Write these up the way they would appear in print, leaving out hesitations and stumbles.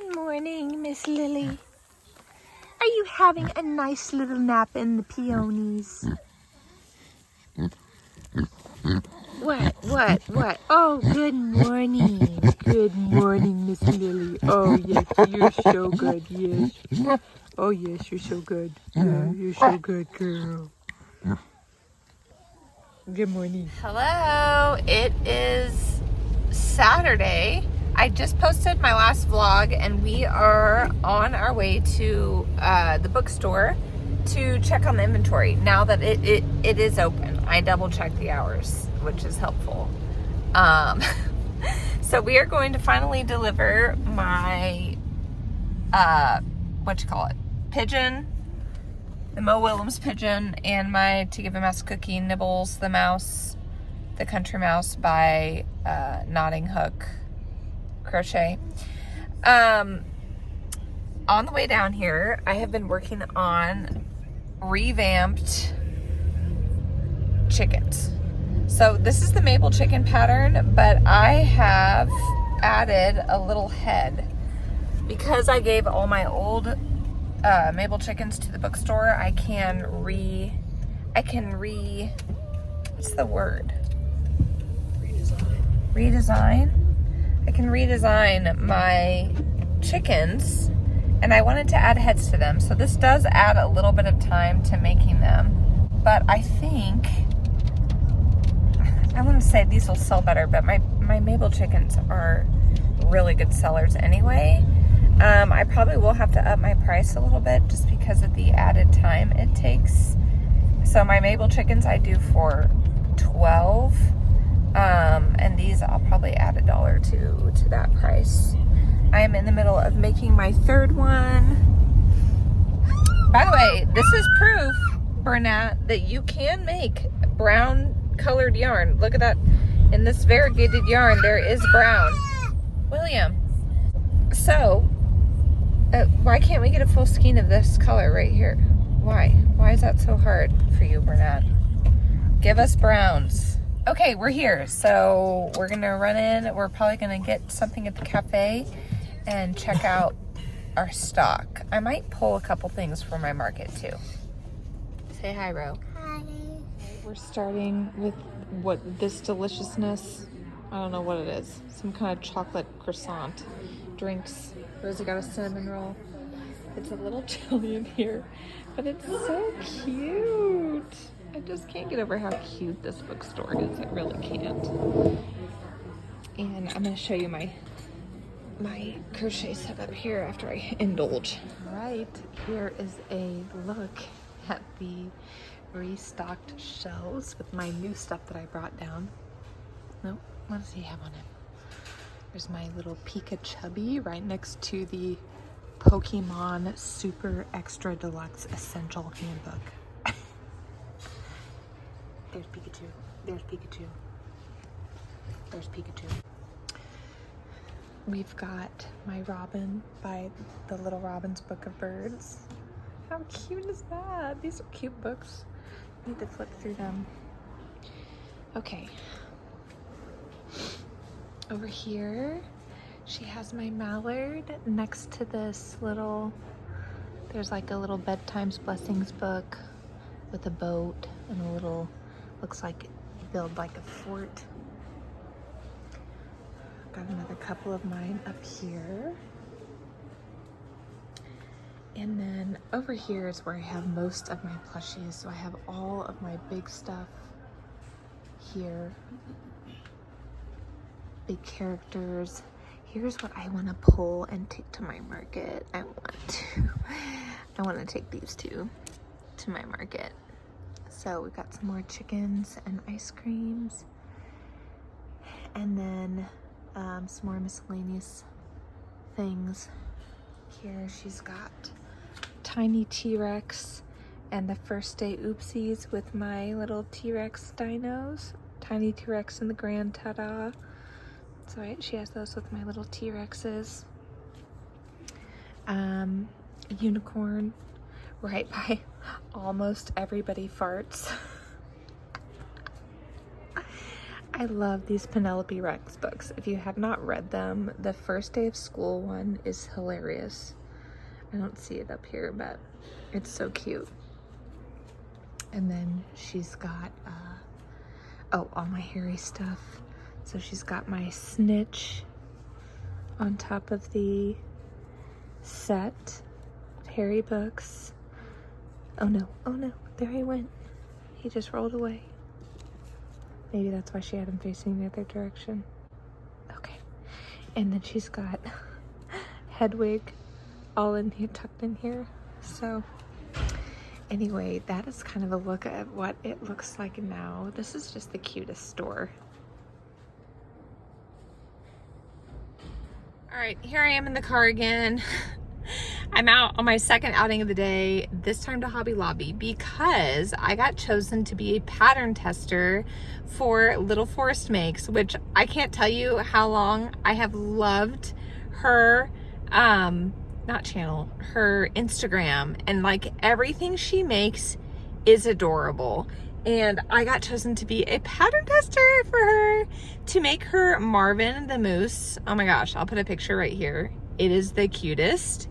Good morning, Miss Lily. Are you having a nice little nap in the peonies? What? Oh, good morning. Good morning, Miss Lily. Oh, yes, you're so good, yes. Oh, yes, you're so good. Yeah, you're so good, girl. Good morning. Hello, it is Saturday. I just posted my last vlog and we are on our way to the bookstore to check on the inventory now that it is open. I double checked the hours, which is helpful. So we are going to finally deliver my pigeon, the Mo Willems pigeon, and my To Give a Mouse Cookie, Nibbles the mouse, the country mouse by Knotting Hook Crochet. On the way down here, I have been working on revamped chickens. So this is the maple chicken pattern, but I have added a little head because I gave all my old maple chickens to the bookstore. I can what's the word? Redesign. I can redesign my chickens, and I wanted to add heads to them. So this does add a little bit of time to making them, but I think, I want to say these will sell better, but my maple chickens are really good sellers anyway. I probably will have to up my price a little bit just because of the added time it takes. So my maple chickens I do for $12. And these I'll probably add $1 to that price. I am in the middle of making my third one. By the way, this is proof, Bernat, that you can make brown colored yarn. Look at that. In this variegated yarn, there is brown. William. So, why can't we get a full skein of this color right here? Why? Why is that so hard for you, Bernat? Give us browns. Okay, we're here, so we're gonna run in. We're probably gonna get something at the cafe and check out our stock. I might pull a couple things for my market too. Say hi, Ro. Hi. We're starting with this deliciousness. I don't know what it is. Some kind of chocolate croissant. Drinks. Rosie got a cinnamon roll. It's a little chilly in here, but it's so cute. I just can't get over how cute this bookstore is. I really can't. And I'm going to show you my crochet setup here after I indulge. Right, here is a look at the restocked shelves with my new stuff that I brought down. Nope, what does he have on it? There's my little Pika Chubby right next to the Pokemon Super Extra Deluxe Essential Handbook. There's Pikachu. There's Pikachu. There's Pikachu. We've got my Robin by the Little Robin's Book of Birds. How cute is that? These are cute books. I need to flip through them. Okay. Over here, she has my mallard next to this little, there's like a little Bedtime's Blessings book with a boat and a little, looks like you build like a fort. Got another couple of mine up here. And then over here is where I have most of my plushies. So I have all of my big stuff here. Big characters. Here's what I want to pull and take to my market. I want to take these two to my market. So we've got some more chickens and ice creams, and then some more miscellaneous things. Here she's got tiny T-Rex and the first day oopsies with my little T-Rex dinos. Tiny T-Rex and the grand ta-da. That's right, she has those with my little T-Rexes. Unicorn right by Almost Everybody Farts. I love these Penelope Rex books. If you have not read them, the First Day of School one is hilarious. I don't see it up here, but it's so cute. And then she's got, oh, all my Harry stuff. So she's got my Snitch on top of the set. Harry books. Oh no, there he went. He just rolled away. Maybe that's why she had him facing the other direction. Okay. And then she's got Hedwig all in here, tucked in here. So anyway, that is kind of a look at what it looks like now. This is just the cutest store. All right, here I am in the car again. I'm out on my second outing of the day, this time to Hobby Lobby, because I got chosen to be a pattern tester for Little Forest Makes, which I can't tell you how long I have loved her, not channel, her Instagram, and like everything she makes is adorable. And I got chosen to be a pattern tester for her to make her Marvin the Moose. Oh my gosh, I'll put a picture right here. It is the cutest.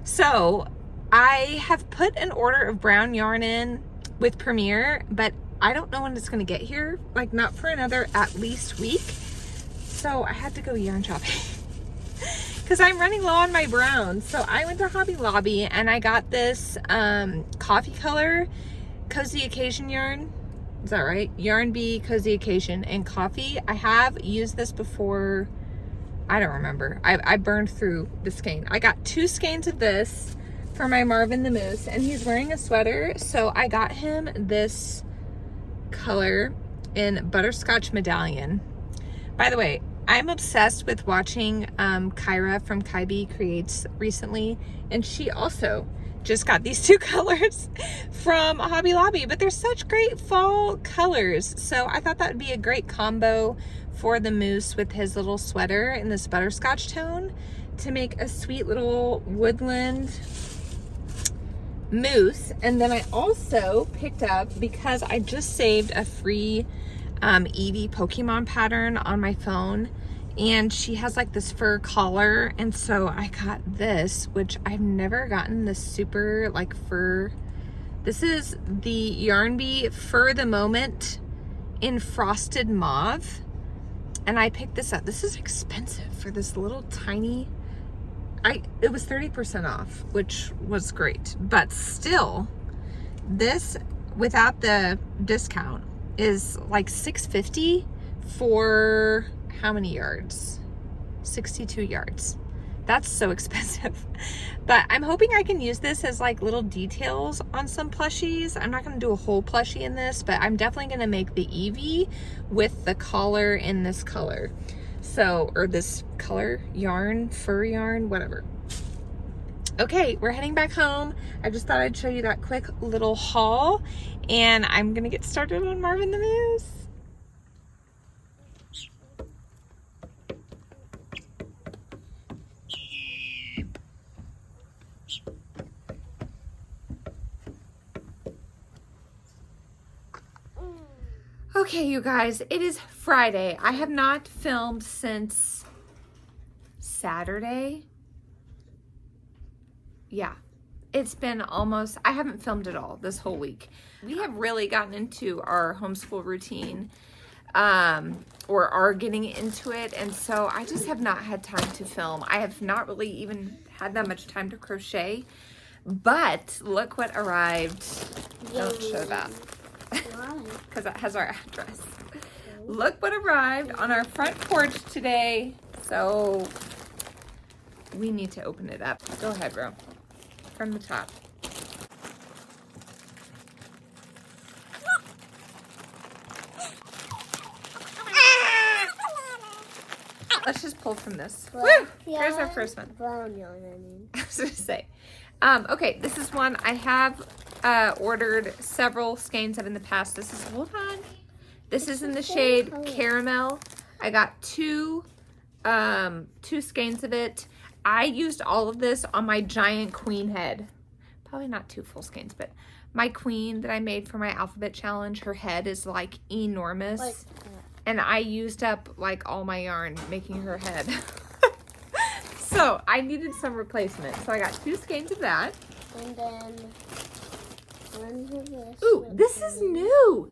So I have put an order of brown yarn in with Premier, but I don't know when it's gonna get here, like not for another at least week. So I had to go yarn shopping because I'm running low on my brown. So I went to Hobby Lobby and I got this coffee color Cozy Occasion yarn. Is that right? Yarn Bee Cozy Occasion and coffee. I have used this before. I don't remember. I burned through the skein. I got 2 skeins of this for my Marvin the Moose, and he's wearing a sweater, so I got him this color in Butterscotch Medallion. By the way, I'm obsessed with watching Kyra from Kybe Creates recently, and she also just got these 2 colors from Hobby Lobby, but they're such great fall colors, so I thought that would be a great combo for the moose with his little sweater in this butterscotch tone to make a sweet little woodland moose. And then I also picked up, because I just saved a free Eevee Pokemon pattern on my phone, and she has like this fur collar, and so I got this, which I've never gotten this super like fur. This is the Yarn Bee Fur the Moment in Frosted Mauve. And I picked this up. This is expensive for this little tiny, it was 30% off, which was great. But still, this, without the discount, is like $6.50 for how many yards? 62 yards. That's so expensive. But I'm hoping I can use this as like little details on some plushies. I'm not gonna do a whole plushie in this, but I'm definitely gonna make the Eevee with the collar in this color. So, or this color yarn, fur yarn, whatever. Okay, we're heading back home. I just thought I'd show you that quick little haul, and I'm gonna get started on Marvin the Moose. Okay, you guys, it is Friday. I have not filmed since Saturday. Yeah, it's been almost, I haven't filmed at all this whole week. We have really gotten into our homeschool routine, or are getting into it, and so I just have not had time to film. I have not really even had that much time to crochet, but look what arrived. Don't show that. Because it has our address. Look what arrived on our front porch today. So we need to open it up. Go ahead, bro. From the top. Let's just pull from this. Woo! Here's our first one. Brown yarn, I mean. I was gonna say. Okay, this is one I have ordered several skeins of in the past. This is, hold on. This is in the shade Caramel. I got two skeins of it. I used all of this on my giant queen head. Probably not 2 full skeins, but my queen that I made for my alphabet challenge, her head is like enormous. and I used up like all my yarn making her head. So I needed some replacement. So I got 2 skeins of that. And then one of this. Ooh, this is new.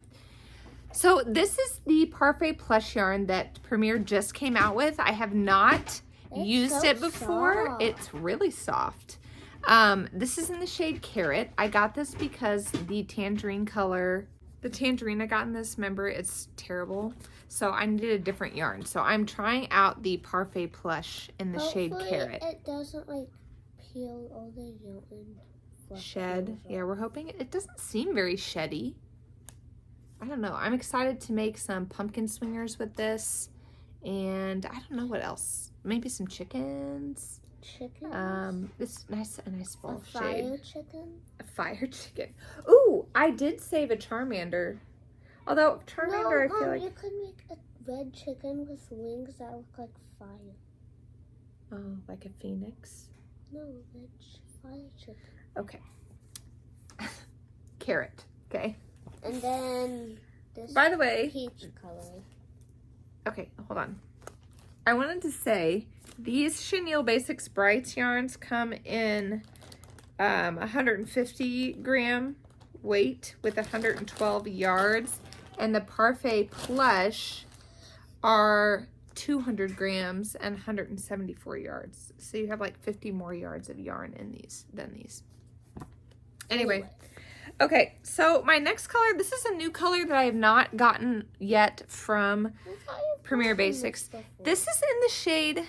So this is the Parfait plush yarn that Premier just came out with. I have not used it before. Soft. It's really soft. This is in the shade Carrot. I got this because the tangerine color, the tangerine I got in this, remember, it's terrible. So I needed a different yarn. So I'm trying out the Parfait plush in the shade Carrot. It doesn't like peel all the yarn. Shed. Yeah, we're hoping it doesn't seem very sheddy. I don't know. I'm excited to make some pumpkin swingers with this. And I don't know what else. Maybe some chickens. Chicken? It's nice, a nice fall shade. Fire chicken? A fire chicken. Ooh, I did save a Charmander. Although Charmander, I feel like... you could make a red chicken with wings that look like fire. Oh, like a phoenix? No, red fire chicken. Okay. Carrot. Okay. And then this By the way... peach color. Okay, hold on. I wanted to say, these Chenille Basics Brights yarns come in 150 gram weight with 112 yards. And the Parfait Plush are 200 grams and 174 yards. So you have like 50 more yards of yarn in these than these. Anyway. Okay, so my next color, this is a new color that I have not gotten yet from Premier Basics. This is in the shade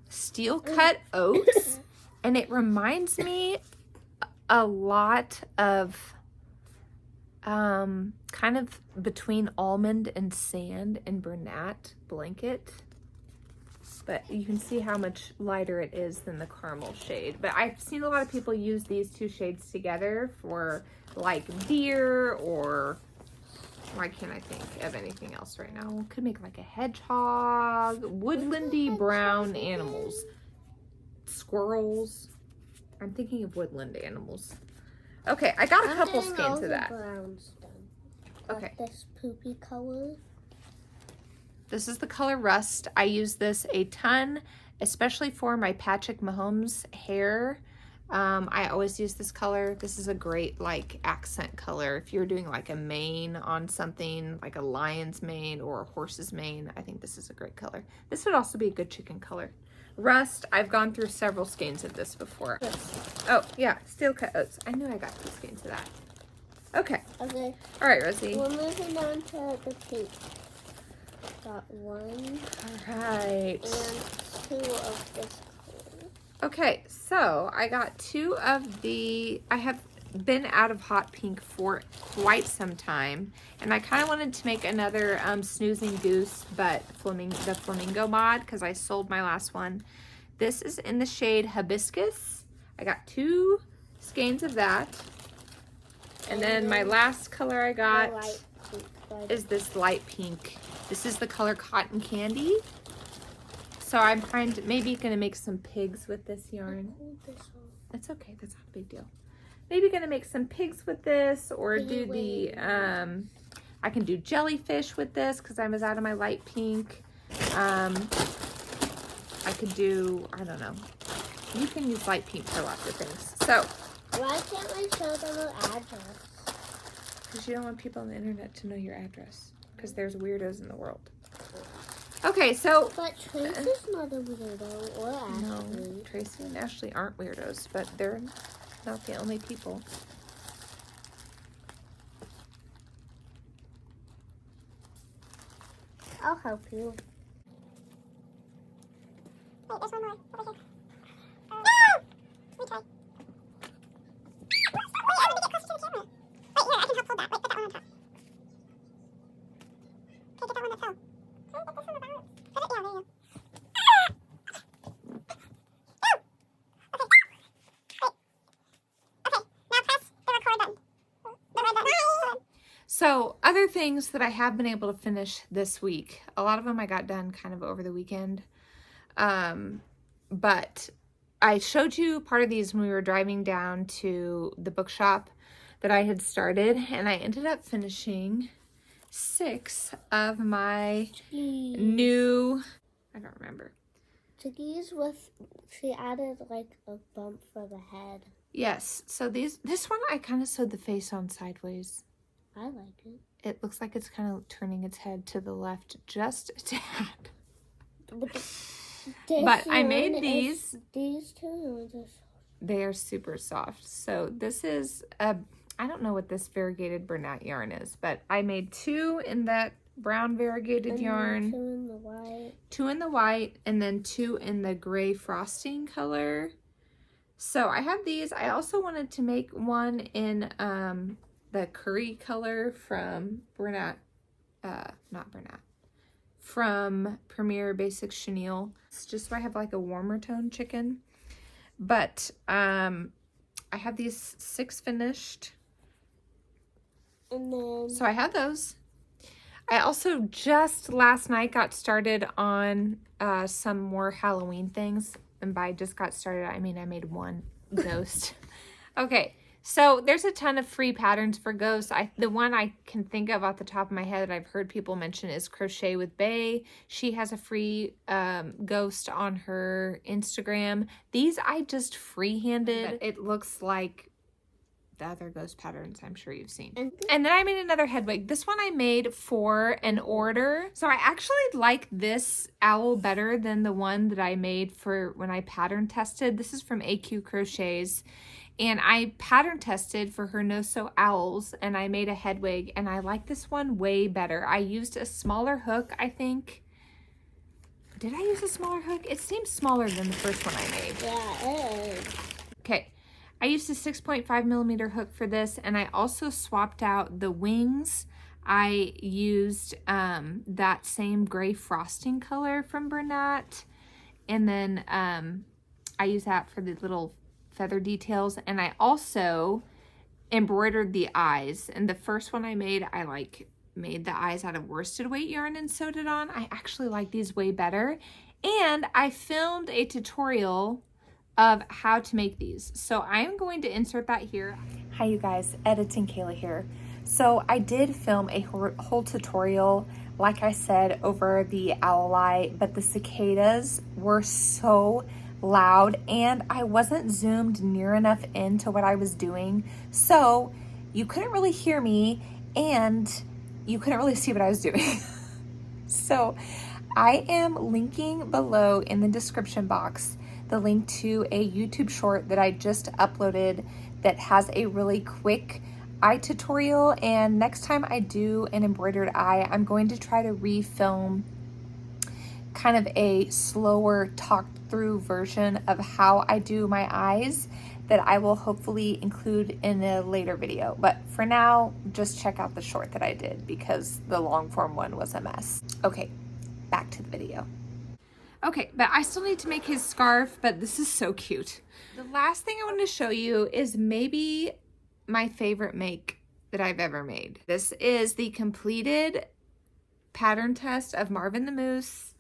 Steel Cut Oats, and it reminds me a lot of kind of between Almond and Sand and Bernat Blanket. But you can see how much lighter it is than the caramel shade. But I've seen a lot of people use these 2 shades together for like deer, or why can't I think of anything else right now? Could make like a hedgehog, woodlandy brown animals, squirrels. I'm thinking of woodland animals. Okay, I got a couple skeins of that. Okay. This poopy color. This is the color Rust. I use this a ton, especially for my Patrick Mahomes hair. I always use this color. This is a great like accent color. If you're doing like a mane on something, like a lion's mane or a horse's mane, I think this is a great color. This would also be a good chicken color. Rust, I've gone through several skeins of this before. Yes. Oh, yeah, Steel Cut Oats. I knew I got 2 skeins of that. Okay. Okay. All right, Rosie. We're moving on to the pink. Got 1. All right. And 2 of this color. Okay, so I got 2 of the, I have been out of hot pink for quite some time, and I kind of wanted to make another Snoozing Goose, but the flamingo mod, because I sold my last one. This is in the shade Hibiscus. I got 2 skeins of that. And then my last color I got is this light pink. This is the color Cotton Candy. So I'm trying to, maybe gonna make some pigs with this yarn. That's okay, that's not a big deal. Maybe gonna make some pigs with this, or do the, I can do jellyfish with this because I was out of my light pink. I could do, I don't know. You can use light pink for lots of things. So. Why can't I show them an address? Because you don't want people on the internet to know your address. Because there's weirdos in the world. Okay, so... But Tracy's not a weirdo, or Ashley. No, Tracy and Ashley aren't weirdos, but they're not the only people. I'll help you. Wait, there's one more over here. No! We try. Wait, I want to get closer to the camera. Wait, here, I can help hold that. Wait, put that one on top. Okay, get that one that fell. Can I get this one about? Put it, yeah, there you go. So, other things that I have been able to finish this week. A lot of them I got done kind of over the weekend. But I showed you part of these when we were driving down to the bookshop that I had started. And I ended up finishing 6 of my Chickies. new, I don't remember. Chickies with, she added like a bump for the head. Yes, so this one I kind of sewed the face on sideways. I like it. It looks like it's kind of turning its head to the left just a tad. But I made these. These two are just... They are super soft. So this is a, I don't know what this variegated Bernat yarn is, but I made 2 in that brown variegated yarn. 2 in the white. 2 in the white, and then 2 in the gray frosting color. So I have these. I also wanted to make one in the curry color from Bernat, not Bernat, from Premier Basic Chenille. It's just so I have like a warmer tone chicken. But I have these 6 finished. And then... So I have those. I also just last night got started on some more Halloween things. And by just got started, I mean I made 1 ghost. Okay, so there's a ton of free patterns for ghosts. The one I can think of off the top of my head that I've heard people mention is Crochet with Bae. She has a free ghost on her Instagram. These I just freehanded. It looks like the other ghost patterns I'm sure you've seen. And then I made another head wig. This one I made for an order. So I actually like this owl better than the one that I made for when I pattern tested. This is from AQ Crochets. And I pattern tested for her no-sew owls, and I made a head wig, and I like this one way better. I used a smaller hook, I think. Did I use a smaller hook? It seems smaller than the first one I made. Yeah, it is. Okay. I used a 6.5 millimeter hook for this, and I also swapped out the wings. I used that same gray frosting color from Bernat, and then I used that for the little feather details, and I also embroidered the eyes. And the first one I made made the eyes out of worsted weight yarn and sewed it on. I actually like these way better, and I filmed a tutorial of how to make these. So I'm going to insert that here. Hi you guys, Editing Kayla here. So I did film a whole tutorial, like I said, over the owl eye, but the cicadas were so loud and I wasn't zoomed near enough into what I was doing. So you couldn't really hear me and you couldn't really see what I was doing. So I am linking below in the description box the link to a YouTube short that I just uploaded that has a really quick eye tutorial. And next time I do an embroidered eye, I'm going to try to refilm kind of a slower talked through version of how I do my eyes that I will hopefully include in a later video. But for now, just check out the short that I did because the long form one was a mess. Okay, back to the video. Okay, but I still need to make his scarf, but this is so cute. The last thing I want to show you is maybe my favorite make that I've ever made. This is the completed pattern test of Marvin the Moose.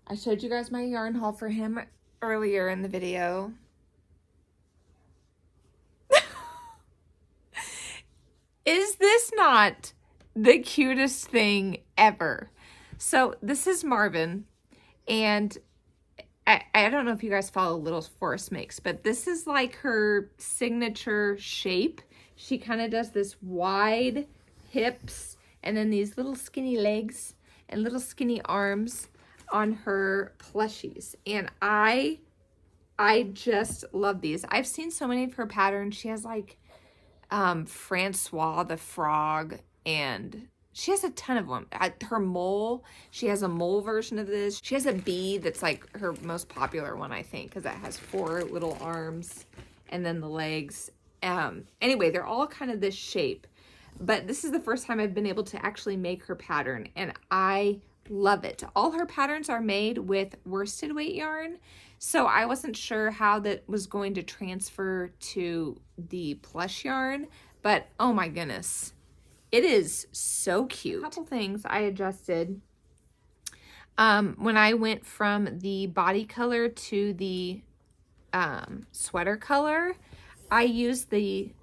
I showed you guys my yarn haul for him earlier in the video. Is this not the cutest thing ever? So this is Marvin. And I don't know if you guys follow Little Forest Makes, but this is like her signature shape. She kind of does this wide hips and then these little skinny legs and little skinny arms on her plushies. And I just love these. I've seen so many of her patterns. She has like Francois the frog, and she has a ton of them. Her mole, she has a mole version of this. She has a bee that's like her most popular one, I think, because it has 4 little arms and then the legs. Anyway, they're all kind of this shape. But this is the first time I've been able to actually make her pattern, and I love it. All her patterns are made with worsted weight yarn, so I wasn't sure how that was going to transfer to the plush yarn, but oh my goodness. It is so cute. A couple things I adjusted when I went from the body color to the sweater color. I used the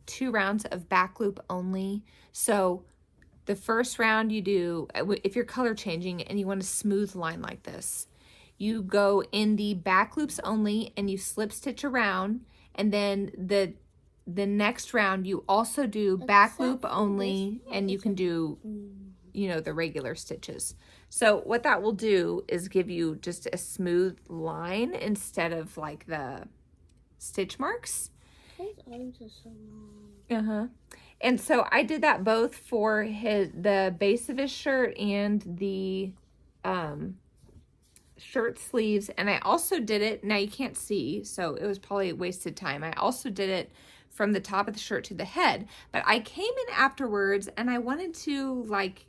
2 rounds of back loop only. So the first round you do, if you're color changing and you want a smooth line like this, you go in the back loops only and you slip stitch around, and then the next round you also do back loop only, and you can do, you know, the regular stitches. So what that will do is give you just a smooth line instead of like the stitch marks. His arms are so long. And so I did that both for the base of his shirt and the shirt sleeves. And I also did it, now you can't see, so it was probably wasted time. I also did it from the top of the shirt to the head, but I came in afterwards and I wanted to like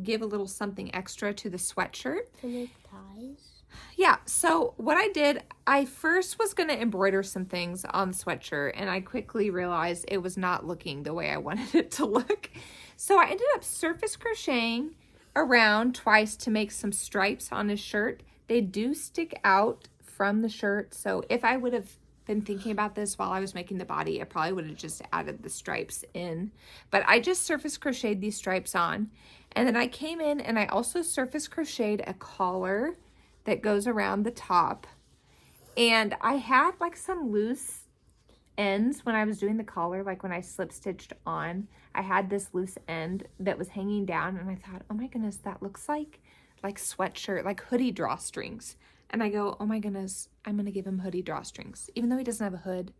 give a little something extra to the sweatshirt. To make ties? Yeah, so what I did, I first was going to embroider some things on the sweatshirt, and I quickly realized it was not looking the way I wanted it to look. So I ended up surface crocheting around twice to make some stripes on his shirt. They do stick out from the shirt, so if I would have been thinking about this while I was making the body, I probably would have just added the stripes in. But I just surface crocheted these stripes on. And then I came in and I also surface crocheted a collar that goes around the top. And I had like some loose ends when I was doing the collar, like when I slip stitched on, I had this loose end that was hanging down, and I thought, oh my goodness, that looks like sweatshirt, like hoodie drawstrings. And I go, oh my goodness, I'm gonna give him hoodie drawstrings. Even though he doesn't have a hood,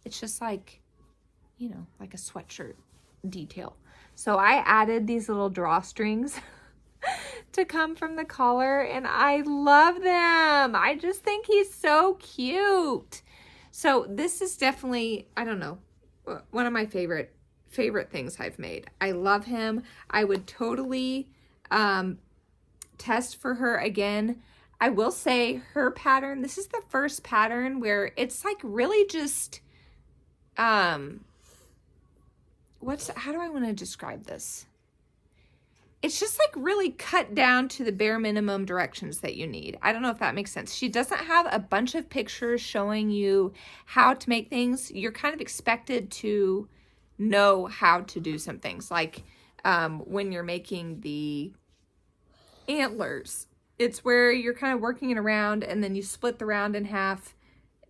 it's just like, you know, like a sweatshirt detail. So I added these little drawstrings to come from the collar, and I love them. I just think he's so cute. So this is definitely, I don't know, one of my favorite things I've made. I love him. I would totally test for her again. I will say her pattern, this is the first pattern where it's like really just, how do I want to describe this? It's just like really cut down to the bare minimum directions that you need. I don't know if that makes sense. She doesn't have a bunch of pictures showing you how to make things. You're kind of expected to know how to do some things. Like when you're making the antlers, it's where you're kind of working it around, and then you split the round in half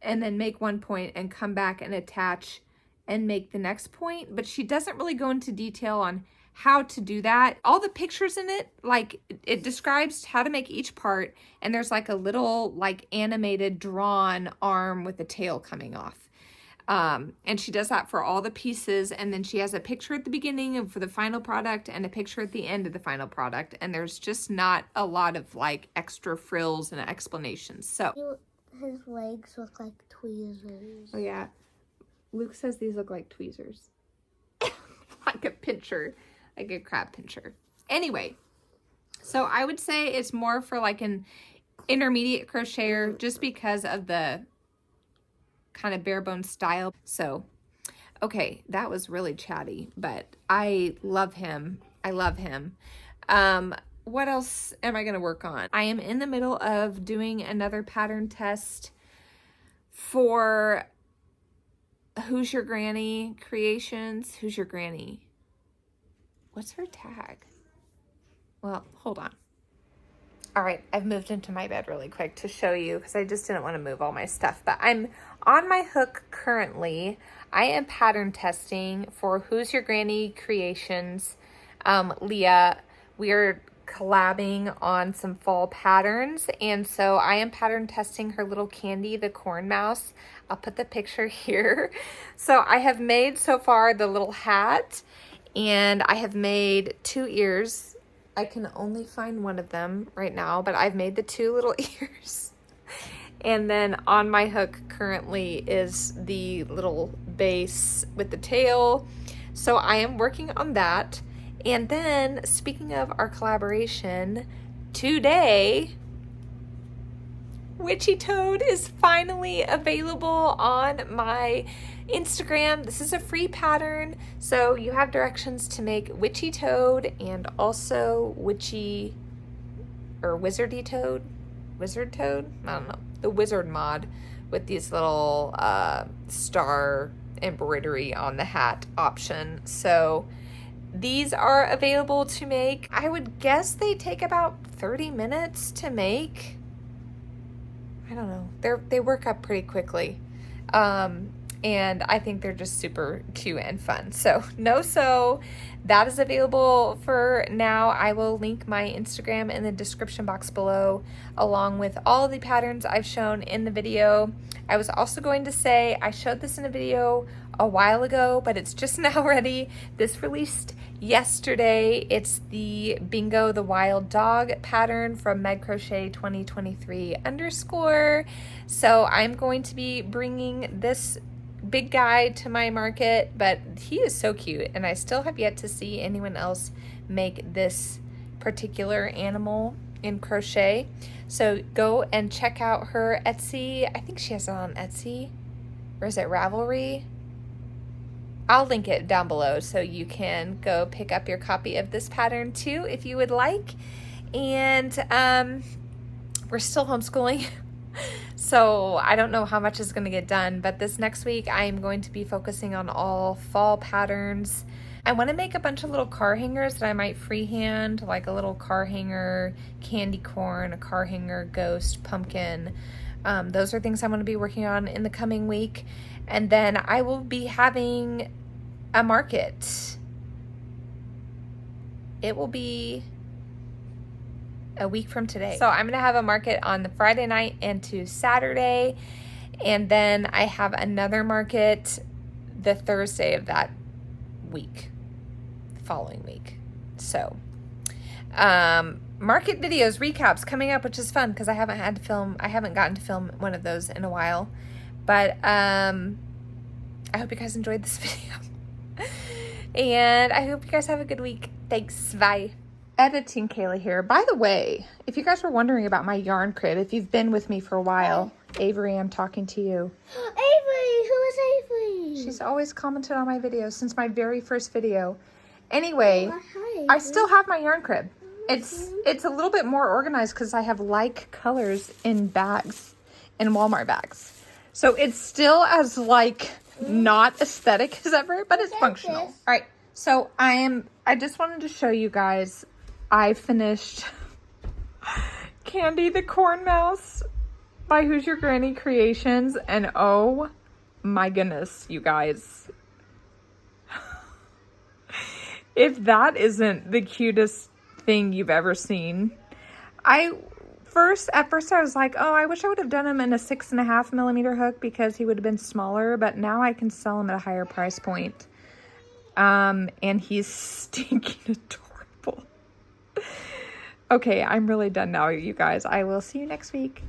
and then make one point and come back and attach and make the next point. But she doesn't really go into detail on how to do that. All the pictures in it, like it describes how to make each part, and there's like a little like animated drawn arm with a tail coming off. And she does that for all the pieces, and then she has a picture at the beginning for the final product and a picture at the end of the final product, and there's just not a lot of like extra frills and explanations. So his legs look like tweezers. Oh yeah, Luke says these look like tweezers. Like a pincher, like a crab pincher. Anyway, so I would say it's more for like an intermediate crocheter, just because of the kind of bare bones style. So, okay, that was really chatty, but I love him. I love him. What else am I going to work on? I am in the middle of doing another pattern test for Who's Your Granny Creations. Who's Your Granny? What's her tag? Well, hold on. All right, I've moved into my bed really quick to show you because I just didn't want to move all my stuff. But I'm on my hook currently. I am pattern testing for Who's Your Granny Creations. Leah, we are collabing on some fall patterns, and so I am pattern testing her little Candy, the corn mouse. I'll put the picture here. So I have made so far the little hat, and I have made 2 ears. I can only find one of them right now, but I've made the 2 little ears. And then on my hook currently is the little base with the tail. So I am working on that. And then, speaking of our collaboration, today, Witchy Toad is finally available on my Instagram. This is a free pattern, so you have directions to make Witchy Toad and also Witchy or Wizardy Toad. Wizard Toad? I don't know. The Wizard mod with these little star embroidery on the hat option. So These are available to make. I would guess they take about 30 minutes to make. I don't know. They work up pretty quickly. And I think they're just super cute and fun. So that is available for now. I will link my Instagram in the description box below, along with all the patterns I've shown in the video. I was also going to say, I showed this in a video a while ago, but it's just now ready. This released yesterday. It's the Bingo the Wild Dog pattern from Meg Crochet 2023_. So I'm going to be bringing this big guy to my market, but he is so cute, and I still have yet to see anyone else make this particular animal in crochet. So go and check out her Etsy. I think she has it on Etsy, or is it Ravelry? I'll link it down below so you can go pick up your copy of this pattern too if you would like. And we're still homeschooling. So I don't know how much is going to get done, but this next week I am going to be focusing on all fall patterns. I want to make a bunch of little car hangers that I might freehand, like a little car hanger, candy corn, a car hanger, ghost, pumpkin. Those are things I'm going to be working on in the coming week. And then I will be having a market. It will be a week from today. So I'm gonna have a market on the Friday night and to Saturday, and then I have another market the Thursday of that week, the following week. So market videos, recaps coming up, which is fun because I haven't gotten to film one of those in a while. But I hope you guys enjoyed this video. And I hope you guys have a good week. Thanks, bye. Editing Kayla here. By the way, if you guys were wondering about my yarn crib, if you've been with me for a while, Avery, I'm talking to you. Avery, who is Avery? She's always commented on my videos since my very first video. Anyway, Hi, I still have my yarn crib. It's a little bit more organized because I have like colors in bags, in Walmart bags. So it's still as like not aesthetic as ever, but it's functional. All right, so I just wanted to show you guys. I finished Candy the Corn Mouse by Who's Your Granny Creations, and oh my goodness, you guys. If that isn't the cutest thing you've ever seen. At first I was like, oh, I wish I would have done him in a 6.5mm hook because he would have been smaller, but now I can sell him at a higher price point. And he's stinking adorable. Okay, I'm really done now, you guys. I will see you next week.